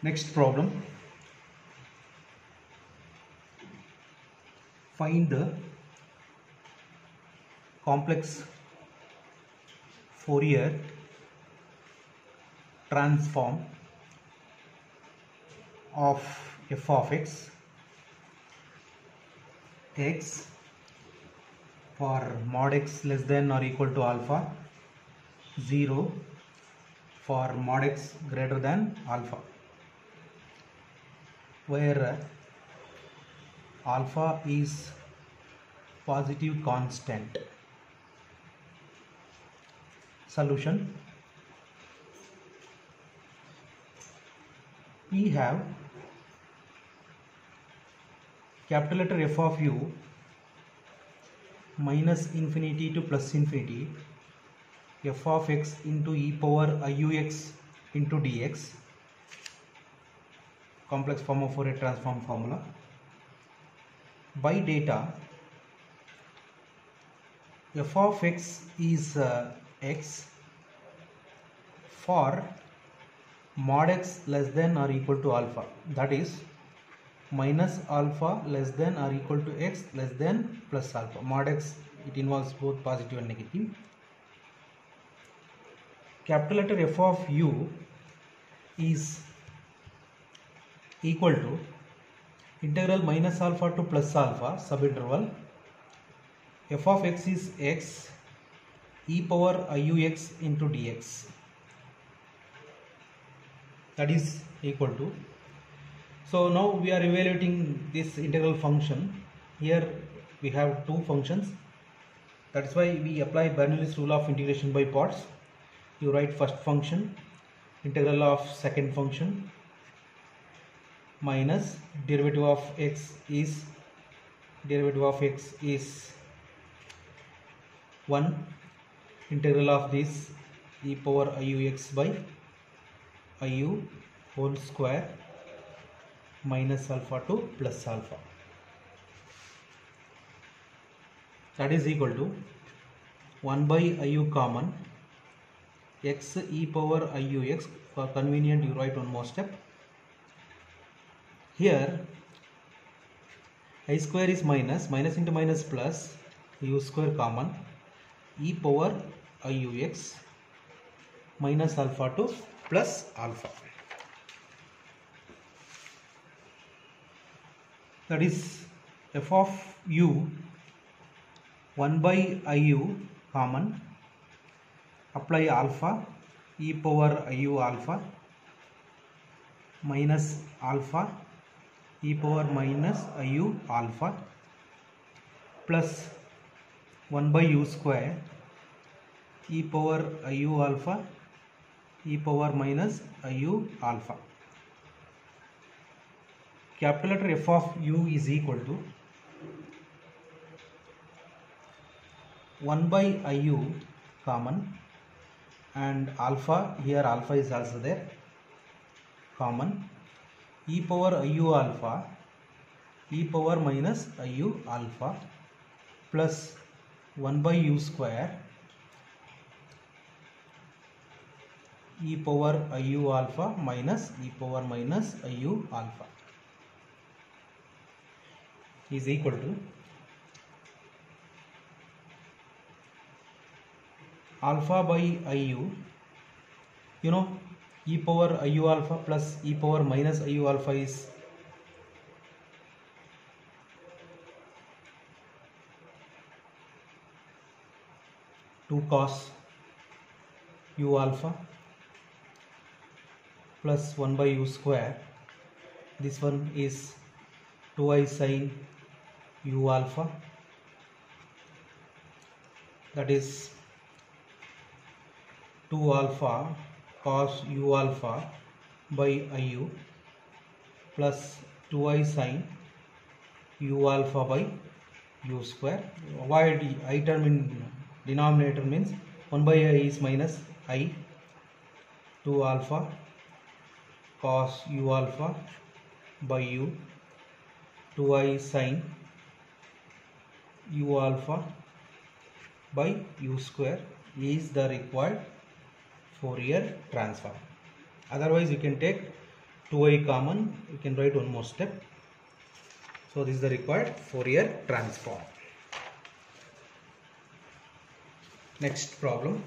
Next problem, find the complex Fourier transform of f of x for mod x less than or equal to alpha, 0 for mod x greater than alpha, where alpha is positive constant. Solution: we have capital letter F of u minus infinity to plus infinity f of x into e power iux into dx, complex form of Fourier transform formula. By data, f of x is x for mod x less than or equal to alpha, that is minus alpha less than or equal to x less than plus alpha. Mod x, it involves both positive and negative. Capital letter F of u is equal to integral minus alpha to plus alpha subinterval f of x is x e power iux into dx, that is equal to. So now we are evaluating this integral function. Here we have two functions, that's why we apply Bernoulli's rule of integration by parts. You write first function, integral of second function, minus derivative of x is 1, integral of this e power iux by iu whole square minus alpha to plus alpha, that is equal to 1 by iu common x e power iux. For convenient, you write one more step. Here I square is minus into minus plus, u square common, e power iux minus alpha to plus alpha, that is f of u 1 by iu common, apply alpha e power iu alpha minus alpha e power minus iu alpha plus 1 by u square e power iu alpha e power minus iu alpha. Capital letter F of u is equal to 1 by iu common and alpha, here alpha is also there, common, e power iu alpha e power minus iu alpha plus 1 by u square e power iu alpha minus e power minus iu alpha is equal to alpha by iu, you know, e power iu alpha plus e power minus iu alpha is two cos u alpha plus 1 by u square. This one is 2i sin u alpha, that is 2 alpha cos u alpha by iu plus 2i sin u alpha by u square. Avoid I term in denominator, means 1 by I is minus I, 2 alpha cos u alpha by u, 2i sin u alpha by u square is the required Fourier transform. Otherwise you can take 2i common, you can write one more step. So this is the required Fourier transform. Next problem.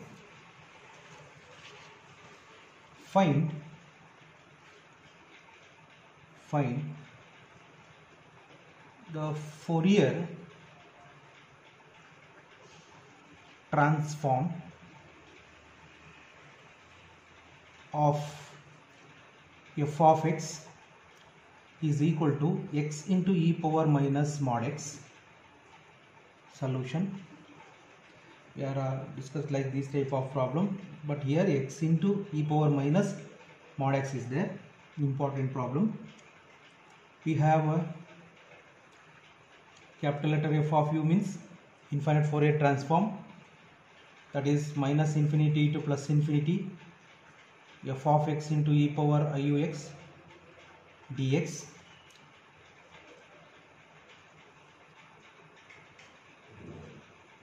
Find the Fourier transform of f of x is equal to x into e power minus mod x. Solution. We are discussed like this type of problem, but here x into e power minus mod x is there. Important problem. We have a capital letter F of u means infinite Fourier transform, that is minus infinity to plus infinity f of x into e power iux dx.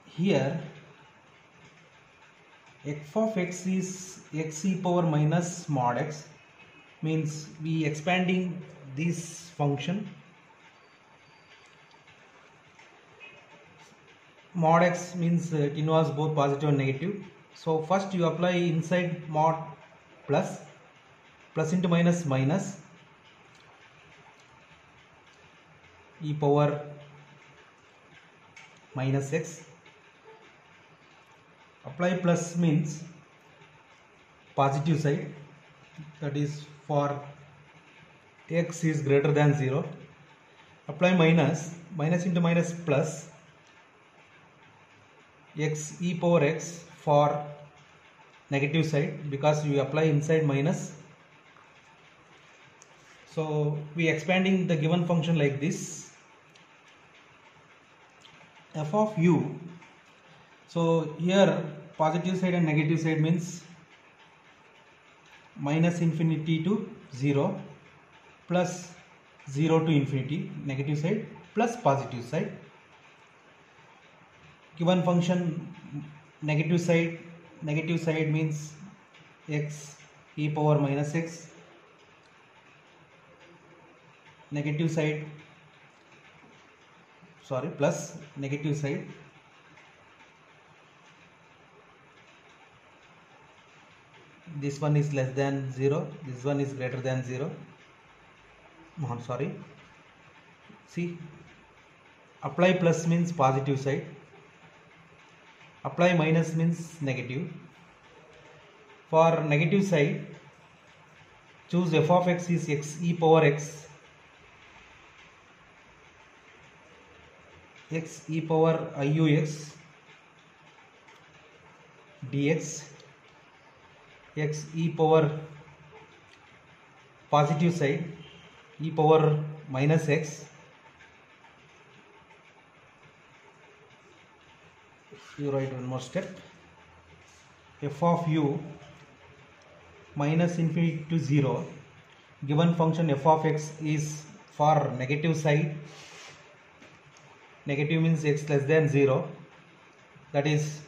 Here f of x is x e power minus mod x, means we expanding this function. Mod x means it involves both positive and negative. So first you apply inside mod plus into minus minus e power minus x. Apply plus means positive side, that is for x is greater than 0. Apply minus into minus plus x e power x for negative side, because we apply inside minus. So we expanding the given function like this. F of u, so here positive side and negative side means minus infinity to 0 plus 0 to infinity, negative side plus positive side. Given function negative side means x e power minus x, negative side, sorry, plus negative side this one is less than 0, this one is greater than 0. Sorry, see, apply plus means positive side, apply minus means negative. For negative side, choose f of x is x e power x e power iux dx, x e power positive side e power minus x. You write one more step. F of u minus infinity to 0. Given function f of x is for negative side. Negative means x less than 0. That is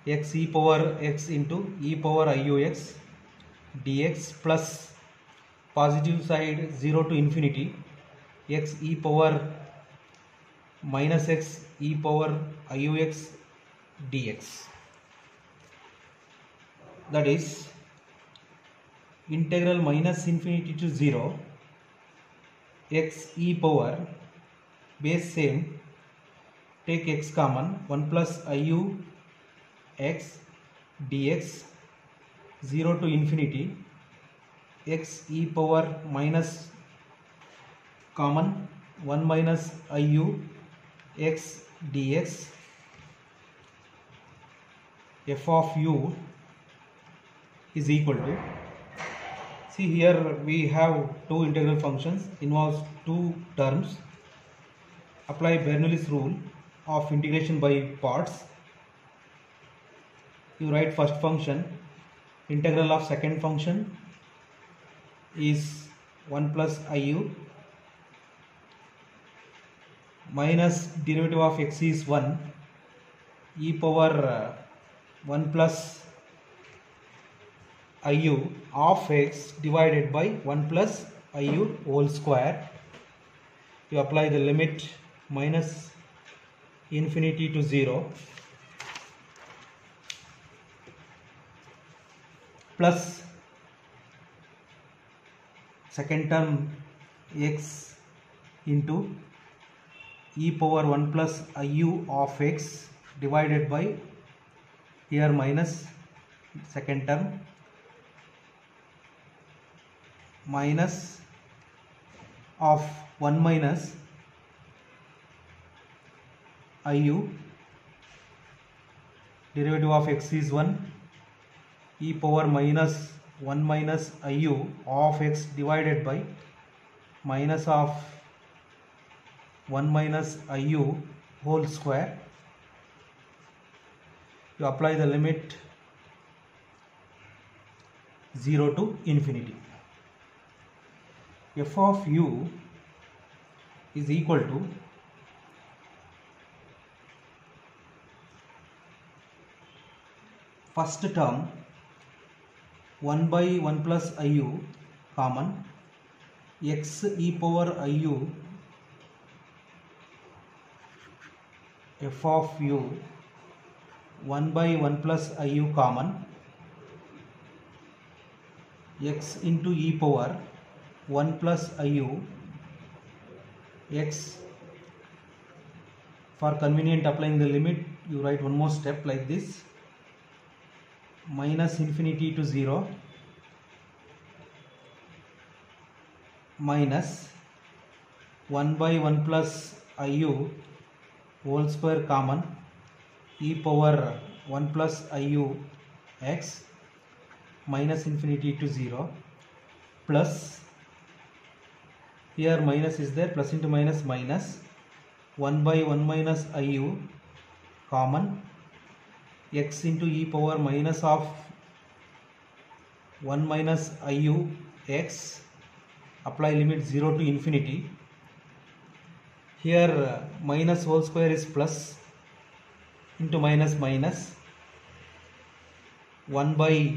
x e power x into e power iux dx, plus positive side 0 to infinity x e power minus x e power iux dx. That is integral minus infinity to 0 x e power base same, take x common, 1 plus iu x dx 0 to infinity x e power minus common 1 minus iu x dx. F of u is equal to, see here we have two integral functions, involves two terms. Apply Bernoulli's rule of integration by parts. You write first function, integral of second function is 1 plus iu minus derivative of x is 1 e power 1 plus iu of x divided by 1 plus iu whole square. You apply the limit minus infinity to 0 plus second term x into e power 1 plus iu of x divided by, here minus second term, minus of 1 minus iu, derivative of x is 1, e power minus 1 minus iu of x divided by minus of 1 minus iu whole square. You apply the limit 0 to infinity. F of u is equal to first term 1 by 1 plus iu common, x e power iu, f of u 1 by 1 plus iu common, x into e power 1 plus iu, x, for convenient applying the limit you write one more step like this, minus infinity to 0 minus 1 by 1 plus iu whole square common, e power 1 plus iu x minus infinity to 0 plus, here minus is there, plus into minus minus, 1 by 1 minus iu common, x into e power minus of 1 minus iu x, apply limit 0 to infinity. Here minus whole square is plus, into minus minus, 1 by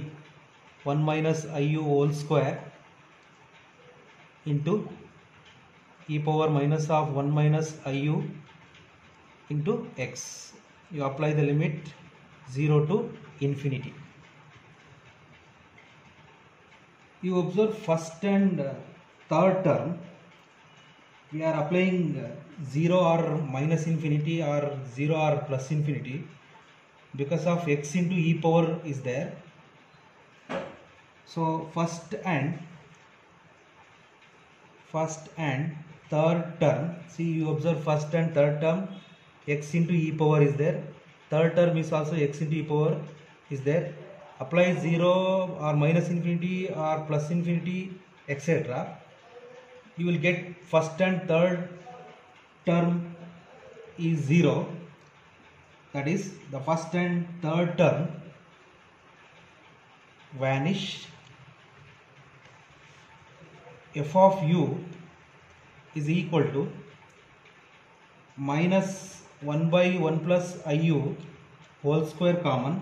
1 minus iu whole square into e power minus of 1 minus iu into x. You apply the limit 0 to infinity. You observe first and third term, we are applying 0 or minus infinity or 0 or plus infinity because of x into e power is there. So first and third term, see, you observe first and third term, x into e power is there, third term is also x into e power is there. Apply 0 or minus infinity or plus infinity etc. You will get first and third term is 0, that is the first and third term vanish. F of u is equal to minus 1 by 1 plus iu whole square common.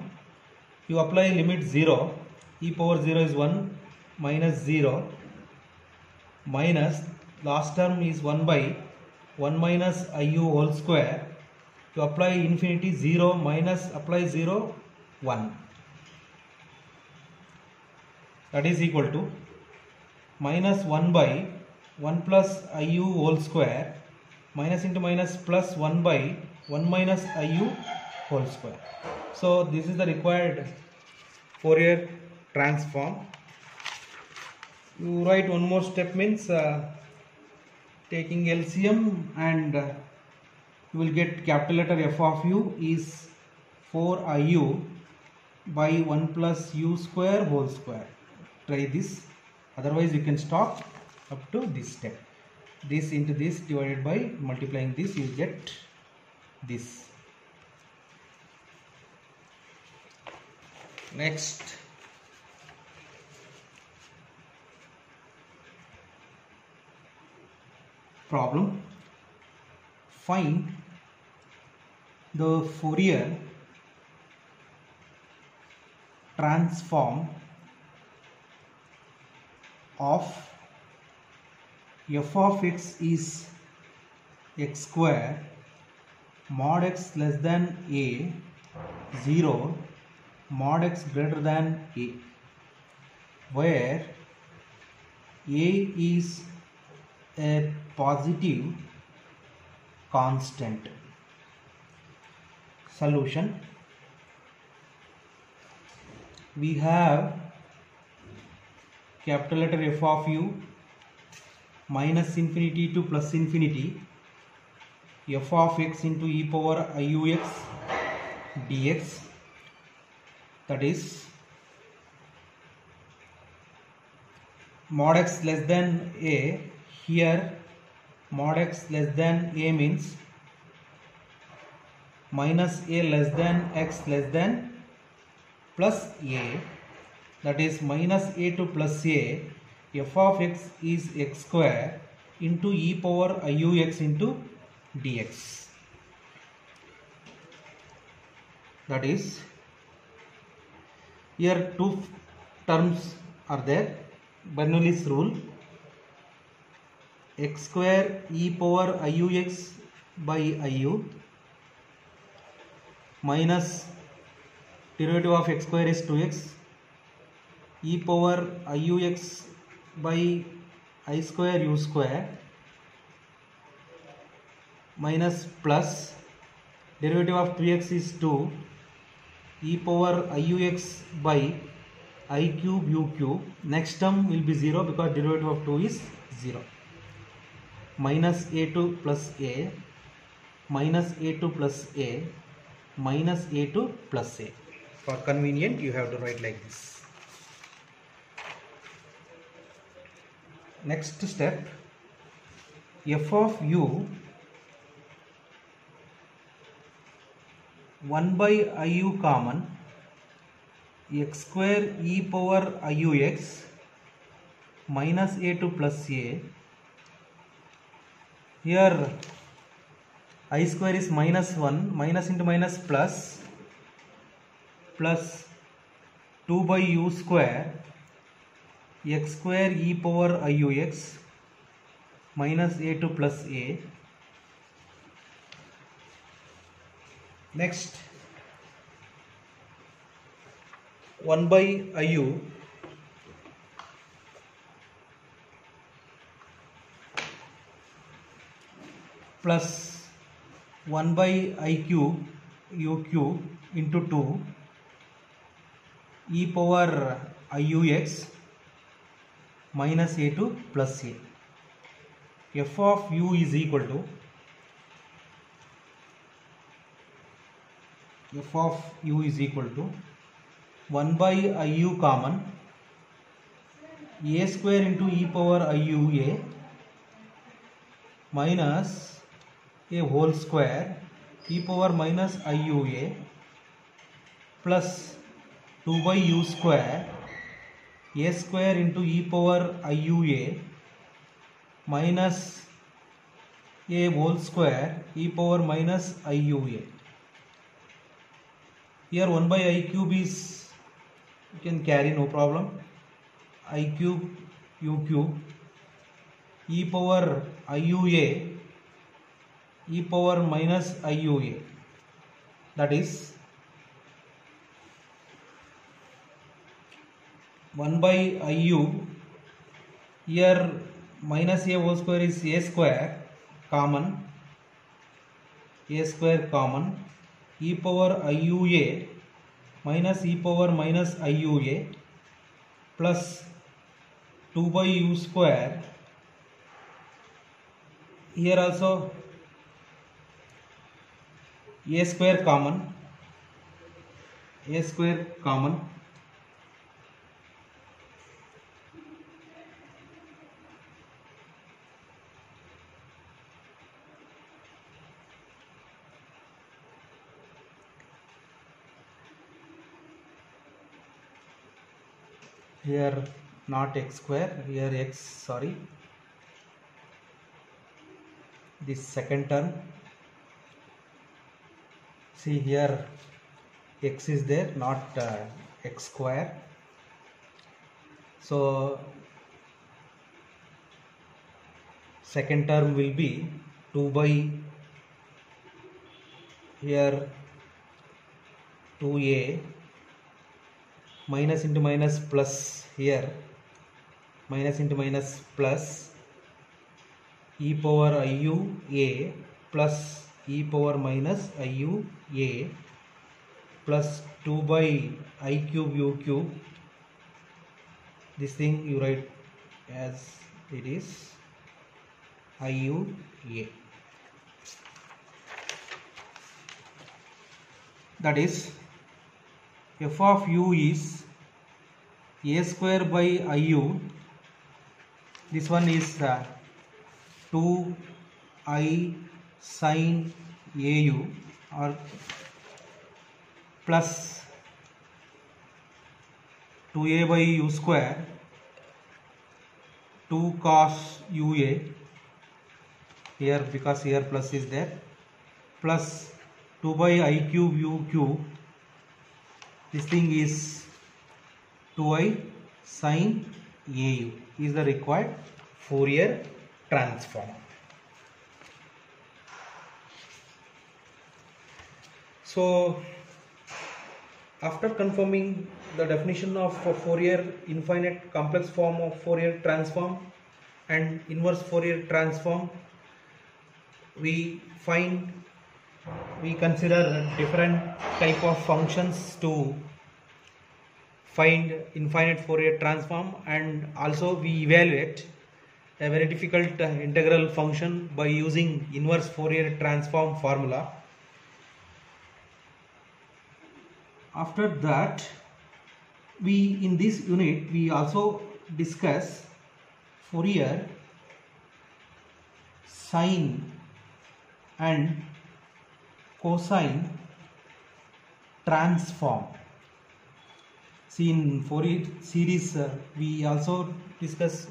You apply limit 0, e power 0 is 1 minus 0 minus last term is 1 by 1 minus iu whole square. You apply infinity 0 minus apply 0 1, that is equal to minus 1 by 1 plus iu whole square minus into minus plus 1 by 1 minus iu whole square. So this is the required Fourier transform. You write one more step, means taking LCM, and you will get capital letter F of u is 4 iu by 1 plus u square whole square. Try this, otherwise you can stop up to this step. This into this divided by multiplying this, you get this. Next, problem. Find the Fourier transform of f of x is x square mod x less than a 0 mod x greater than a, where a is a positive constant. Solution: we have capital letter F of u minus infinity to plus infinity f of x into e power iux dx, that is mod x less than a. Here mod x less than a means minus a less than x less than plus a, that is minus a to plus a. F of x is x square into e power iux into dx, that is here two terms are there. Bernoulli's rule: x square e power iux by iu minus derivative of x square is 2x e power iux by I square u square minus plus derivative of 2x is 2 e power iux by I cube u cube. Next term will be 0 because derivative of 2 is 0. Minus a2 plus a minus a2 plus a minus a2 plus a. For convenient you have to write like this. Next step, f of u 1 by iu common x square e power iux minus a2 plus a. Here I square is minus 1, minus into minus plus 2 by u square x square e power iux minus a2 plus a. Next 1 by iu plus 1 by I cube u cube into 2 e power iux minus a2 plus a. F of u is equal to 1 by iu common a square into e power iua minus a whole square e power minus iua plus 2 by u square a square into e power iua minus a whole square e power minus iua. Here 1 by I cube is, you can carry, no problem. I cube u cube e power iua e power minus iua, that is 1 by iu. Here minus a whole square is a square common e power iua minus e power minus iua plus 2 by u square. Here also a square common here, not x square, here x, sorry, this second term. See here x is there, not x square. So second term will be 2 by here 2a minus into minus plus here minus into minus plus e power iu a plus e power minus iu a plus 2 by I cube u cube. This thing you write as it is iu a. That is f of u is a square by iu. This one is 2i sin au or plus 2a by u square 2 cos ua here, because here plus is there, plus 2 by I cube u cube. This thing is 2i sin au is the required Fourier transform. So after confirming the definition of Fourier infinite complex form of Fourier transform and inverse Fourier transform, we consider different type of functions to find infinite Fourier transform, and also we evaluate a very difficult integral function by using inverse Fourier transform formula. After that, in this unit we also discuss Fourier sine and cosine transform. See, in Fourier series we also discuss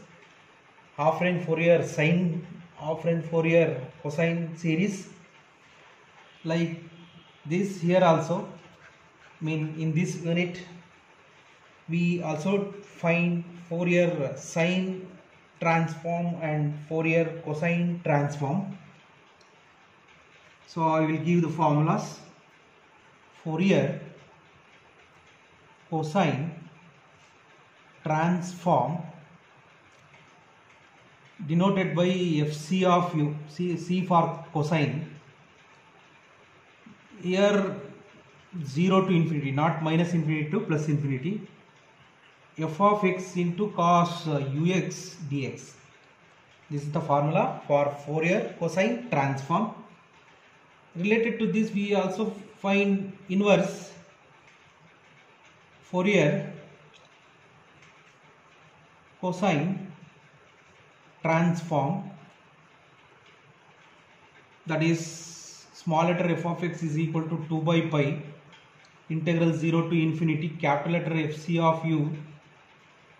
half range Fourier sine, half range Fourier cosine series. Like this here also, in this unit we also find Fourier sine transform and Fourier cosine transform. So I will give the formulas. Fourier cosine transform denoted by fc of u, c for cosine, here 0 to infinity, not minus infinity to plus infinity, f of x into cos ux dx. This is the formula for Fourier cosine transform. Related to this, we also find inverse Fourier cosine transform, that is small letter f of x is equal to 2 by pi integral 0 to infinity capital letter fc of u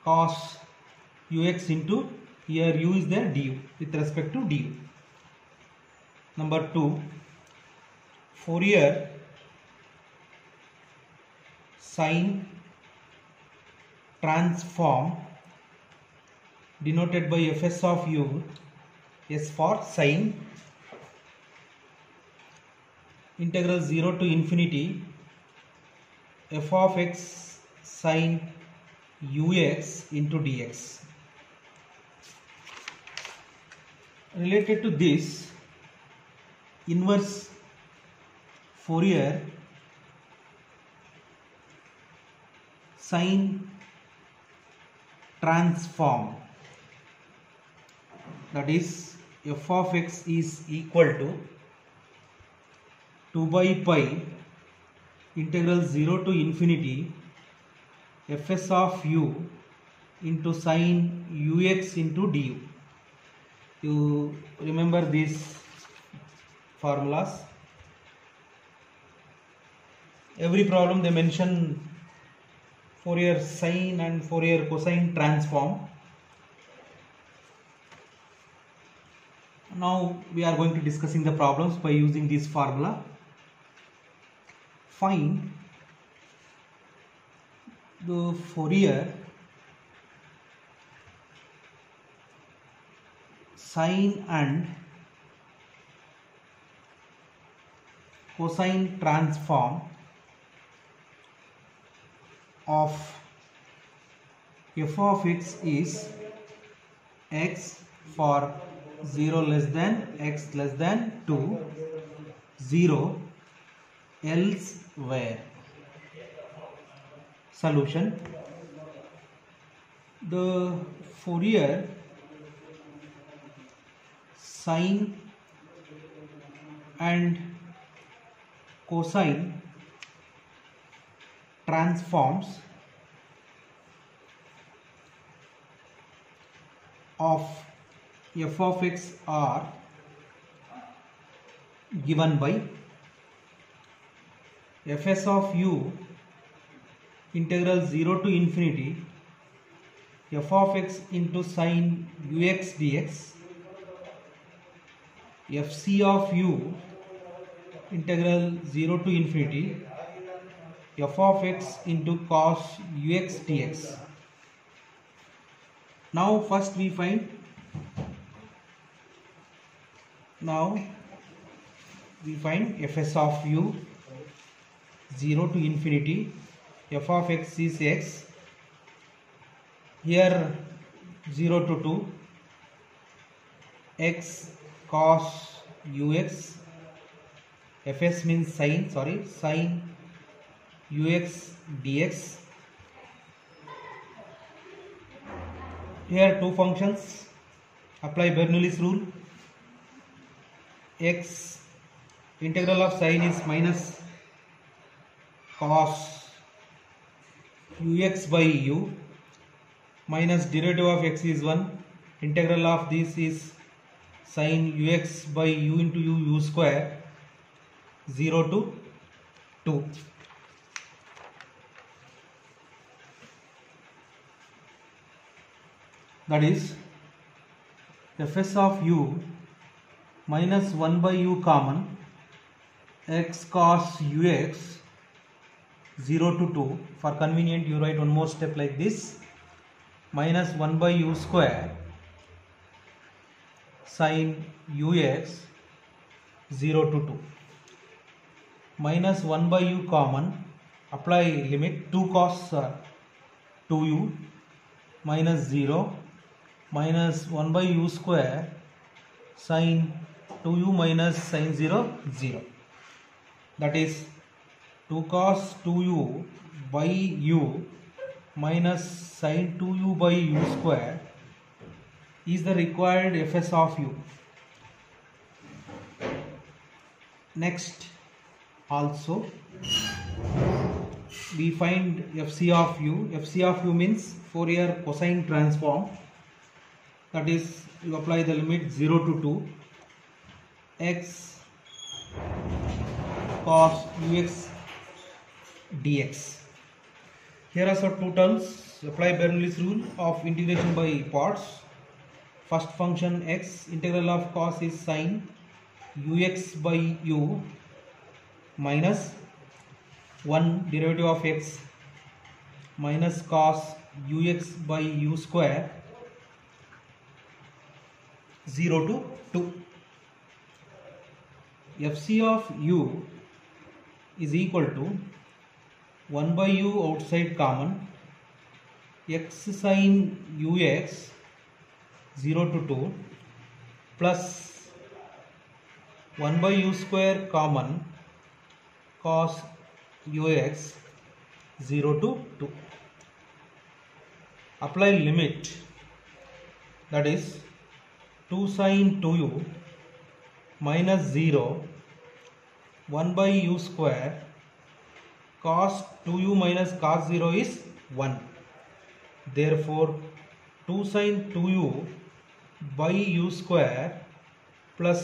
cos ux into, here u is there, du with respect to du. Number 2, Fourier sine transform denoted by fs of u, s for sine, integral 0 to infinity f of x sine ux into dx. Related to this, inverse Fourier sine transform, that is f of x is equal to 2 by pi integral 0 to infinity fs of u into sine ux into du. You remember these formulas. Every problem they mention Fourier sine and Fourier cosine transform. Now we are going to discussing the problems by using this formula. Find the Fourier sine and cosine transform of f of x is x for 0 less than x less than 2, 0 elsewhere. Solution: the Fourier sine and cosine transforms of f of x are given by fs of u integral 0 to infinity f of x into sine ux dx, fc of u integral 0 to infinity f of x into cos ux dx. Now first we find fs of u 0 to infinity, f of x is x, here 0 to 2, x cos ux, fs means sine ux dx. Here two functions, apply Bernoulli's rule. X integral of sine is minus cos ux by u, minus derivative of x is 1, integral of this is sine ux by u into u square, 0 to 2. That is fs of u minus 1 by u common, x cos ux 0 to 2. For convenient you write one more step like this, minus 1 by u square sin ux 0 to 2, minus 1 by u common, apply limit 2 cos 2u minus 0, minus 1 by u square sin 2u minus sin 0, 0. That is 2 cos 2u by u minus sin 2u by u square is the required fs of u. Next also we find fc of u. fc of u means Fourier cosine transform. That is, you apply the limit 0 to 2, x cos ux dx. Here are some two terms. Apply Bernoulli's rule of integration by parts. First function x, integral of cos is sine ux by u minus 1 derivative of x minus cos ux by u square 0 to 2. fc of u is equal to 1 by u outside common, x sin ux 0 to 2 plus 1 by u square common cos ux 0 to 2. Apply limit, that is 2 sin 2u minus 0 1 by u square cos 2u minus cos 0 is 1. Therefore 2 sin 2u by u square plus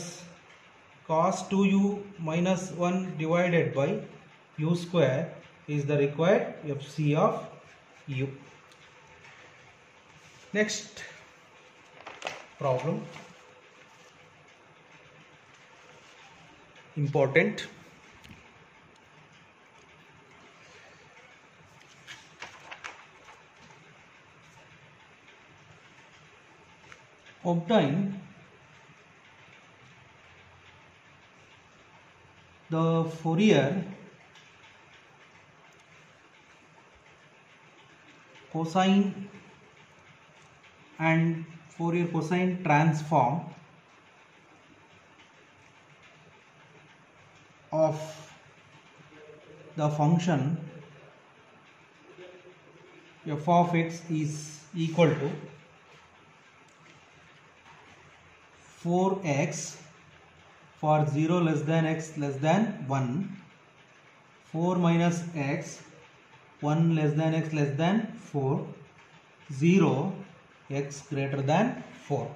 cos 2u minus 1 divided by u square is the required fc of u. Next problem, important. Obtain the Fourier cosine and Fourier cosine transform of the function f of x is equal to 4x for 0 less than x less than 1, 4 minus x, 1 less than x less than 4, 0 x greater than 4.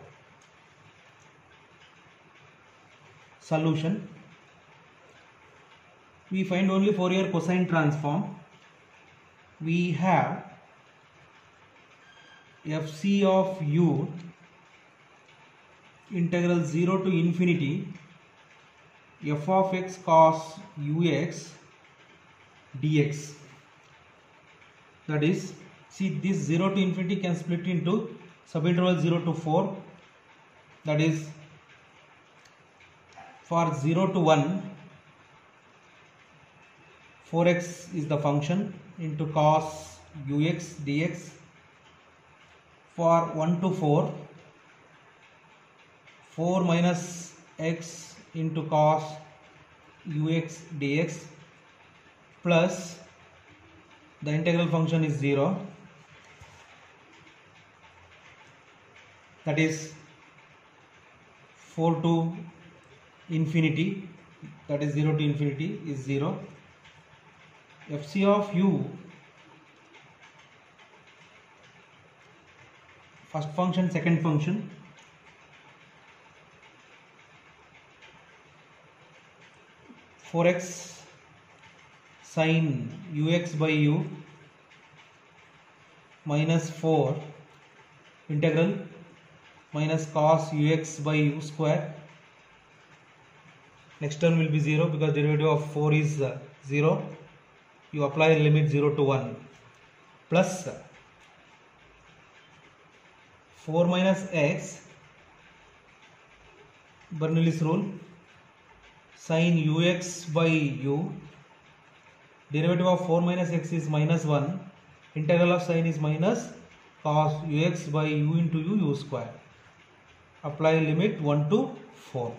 Solution. We find only Fourier cosine transform. We have fc of u integral 0 to infinity f of x cos ux dx. That is, see, this 0 to infinity can split into subinterval 0 to 4. That is, for 0 to 1, 4x is the function into cos ux dx. For 1 to 4, 4 minus x into cos ux dx plus the integral function is 0. That is 4 to infinity, that is 0 to infinity is 0. fc of u, first function, second function, for x sin ux by u minus 4 integral minus cos ux by u square. Next term will be 0 because derivative of 4 is 0. You apply limit 0 to 1 plus 4 minus x, Bernoulli's rule, sin ux by u, derivative of 4 minus x is minus 1, integral of sin is minus cos ux by u into u square. Apply limit 1 to 4.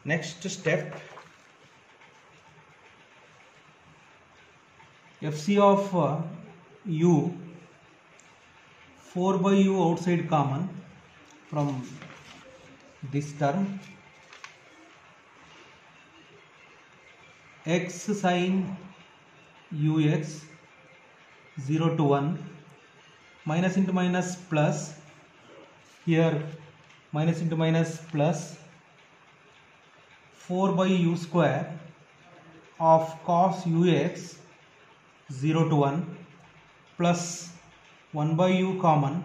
Next step, fc of u, 4 by u outside common from this term, x sin ux 0 to 1, minus into minus plus, here minus into minus plus 4 by u square of cos ux 0 to 1 plus 1 by u common